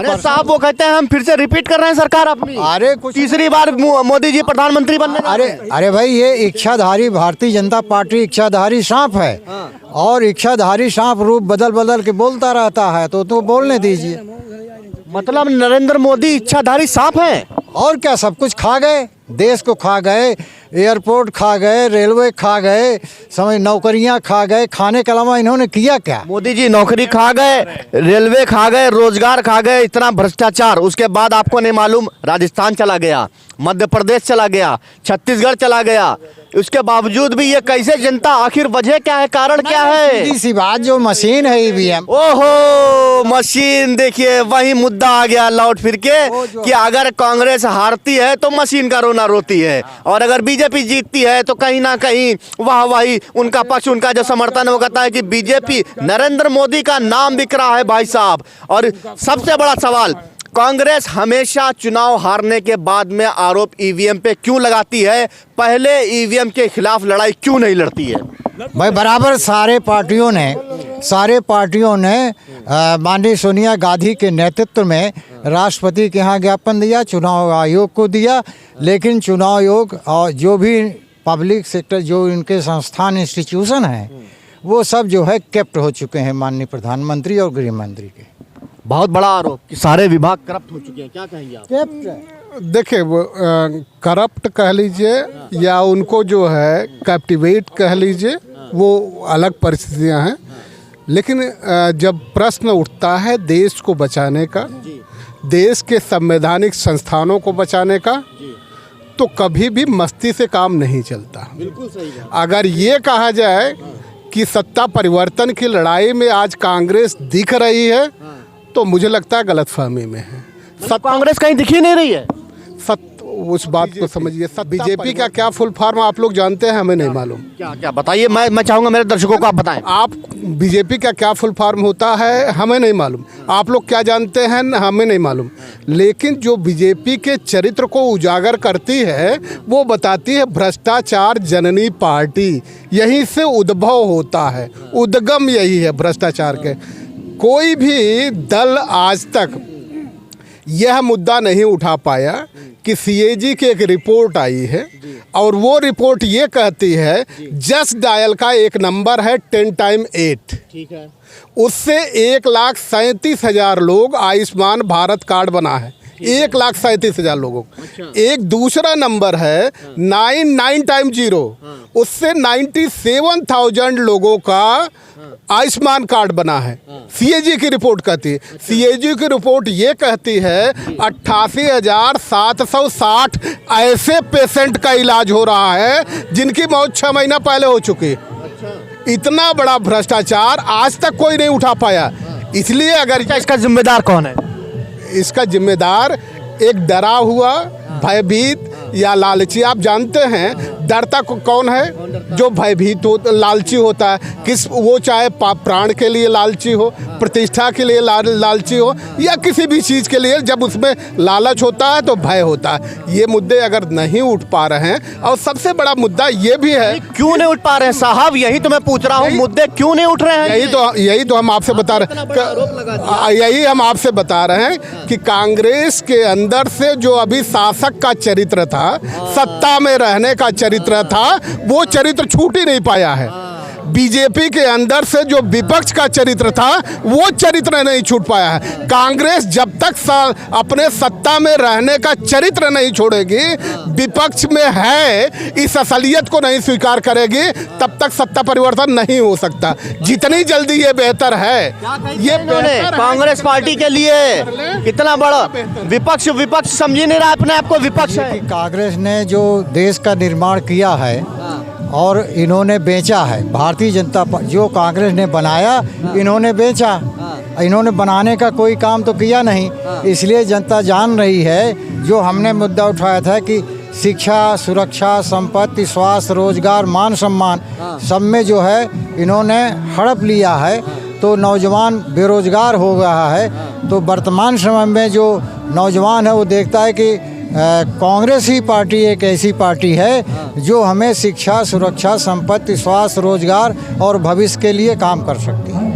अरे साहब वो कहते हैं हम फिर से रिपीट कर रहे हैं सरकार अपनी। अरे कुछ तीसरी बार मोदी जी प्रधानमंत्री बनने जा रहे हैं। अरे भाई, ये इच्छाधारी भारतीय जनता पार्टी इच्छाधारी सांप है। और इच्छाधारी सांप रूप बदल बदल के बोलता रहता है, तो बोलने दीजिए। मतलब नरेंद्र मोदी इच्छाधारी सांप हैं। और क्या, सब कुछ खा गए, देश को खा गए, एयरपोर्ट खा गए, रेलवे खा गए, समझ नौकरियां खा गए। खाने के अलावा इन्होंने किया क्या? मोदी जी नौकरी खा गए, रेलवे खा गए, रोजगार खा गए, इतना भ्रष्टाचार। उसके बाद आपको नहीं मालूम राजस्थान चला गया, मध्य प्रदेश चला गया, छत्तीसगढ़ चला गया। उसके बावजूद भी ये कैसे जनता, आखिर वजह क्या है, कारण क्या है? सीधी सी बात, जो मशीन है ईवीएम। ओहो, मशीन देखिए, वही मुद्दा आ गया लौट फिर के कि अगर कांग्रेस हारती है तो मशीन का रोना रोती है, और अगर बीजेपी जीतती है तो कहीं ना कहीं वाह वाही उनका पक्ष, उनका जो समर्थन है वो कहता है कि बीजेपी, नरेंद्र मोदी का नाम बिक रहा है भाई साहब। और सबसे बड़ा सवाल, कांग्रेस हमेशा चुनाव हारने के बाद में आरोप ईवीएम पे क्यों लगाती है? पहले ईवीएम के खिलाफ लड़ाई क्यों नहीं लड़ती है? भाई बराबर सारे पार्टियों ने माननीय सोनिया गांधी के नेतृत्व में राष्ट्रपति के यहाँ ज्ञापन दिया, चुनाव आयोग को दिया। लेकिन चुनाव आयोग और जो भी पब्लिक सेक्टर, जो इनके संस्थान इंस्टीट्यूशन हैं, वो सब जो है केप्ट हो चुके हैं माननीय प्रधानमंत्री और गृह मंत्री के। बहुत बड़ा आरोप कि सारे विभाग करप्ट हो चुके हैं, क्या कहेंगे आप? देखिए, वो करप्ट कह लीजिए या उनको जो है कैप्टिवेट कह लीजिए, वो अलग परिस्थितियां हैं। लेकिन जब प्रश्न उठता है देश को बचाने का, देश के संवैधानिक संस्थानों को बचाने का, तो कभी भी मस्ती से काम नहीं चलता। बिल्कुल सही बात। अगर ये कहा जाए कि सत्ता परिवर्तन की लड़ाई में आज कांग्रेस दिख रही है, तो मुझे लगता है गलतफहमी में है। कांग्रेस कहीं दिख ही नहीं रही है। उस बात को समझिए। बीजेपी का क्या फुल फॉर्म आप लोग जानते हैं? हमें नहीं मालूम। क्या क्या बताइए, मैं चाहूंगा मेरे दर्शकों को आप बताएं। आप बीजेपी का क्या फुल फॉर्म होता है हमें नहीं मालूम। आप लोग क्या जानते हैं हमें नहीं मालूम। लेकिन जो बीजेपी के चरित्र को उजागर करती है, वो बताती है भ्रष्टाचार जननी पार्टी। यहीं से उद्भव होता है, उद्गम यही है भ्रष्टाचार के। कोई भी दल आज तक यह मुद्दा नहीं उठा पाया कि सीएजी की एक रिपोर्ट आई है, और वो रिपोर्ट ये कहती है जस्ट डायल का एक नंबर है 10 टाइम 8, ठीक है, उससे 1,37,000 लोग आयुष्मान भारत कार्ड बना है। 1,37,000 लोगों को। एक दूसरा नंबर है 9 टाइम 0, उससे 97,000 लोगों का आयुष्मान कार्ड बना है। सीएजी की रिपोर्ट कहती है, सीएजी की रिपोर्ट ये कहती है 88,760 ऐसे पेशेंट का इलाज हो रहा है जिनकी मौत 6 महीना पहले हो चुकी है। इतना बड़ा भ्रष्टाचार आज तक कोई नहीं उठा पाया। इसलिए अगर इसका जिम्मेदार कौन है? इसका जिम्मेदार एक डरा हुआ, भयभीत या लालची। आप जानते हैं डरता कौन है? जो भयभीत हो, लालची होता है। किस, वो चाहे प्राण के लिए लालची हो, प्रतिष्ठा के लिए लालची हो, या किसी भी चीज़ के लिए जब उसमें लालच होता है तो भय होता है। ये मुद्दे अगर नहीं उठ पा रहे हैं, और सबसे बड़ा मुद्दा ये भी है, क्यों नहीं उठ पा रहे हैं साहब? यही तो मैं पूछ रहा हूँ, मुद्दे क्यों नहीं उठ रहे हैं? यही तो हम आपसे बता रहे हैं कि कांग्रेस के अंदर से जो अभी शासक का चरित्र था, सत्ता में रहने का चरित्र था, वो चरित्र छूट ही नहीं पाया है। बीजेपी के अंदर से जो विपक्ष का चरित्र था, वो चरित्र नहीं छूट पाया है। कांग्रेस जब तक अपने सत्ता में रहने का चरित्र नहीं छोड़ेगी, विपक्ष में है इस असलियत को नहीं स्वीकार करेगी, तब तक सत्ता परिवर्तन नहीं हो सकता। जितनी जल्दी ये बेहतर है। ये कांग्रेस पार्टी के लिए कितना बड़ा विपक्ष समझ नहीं रहा अपने आप को विपक्ष है। कांग्रेस ने जो देश का निर्माण किया है और इन्होंने बेचा है, भारतीय जनता पार्टी जो कांग्रेस ने बनाया, इन्होंने बेचा। इन्होंने बनाने का कोई काम तो किया नहीं। इसलिए जनता जान रही है, जो हमने मुद्दा उठाया था कि शिक्षा, सुरक्षा, संपत्ति, स्वास्थ्य, रोजगार, मान सम्मान, सब में जो है इन्होंने हड़प लिया है, तो नौजवान बेरोजगार हो रहा है। तो वर्तमान समय में जो नौजवान है वो देखता है कि कांग्रेस ही पार्टी एक ऐसी पार्टी है जो हमें शिक्षा, सुरक्षा, संपत्ति, स्वास्थ्य, रोजगार और भविष्य के लिए काम कर सकती है।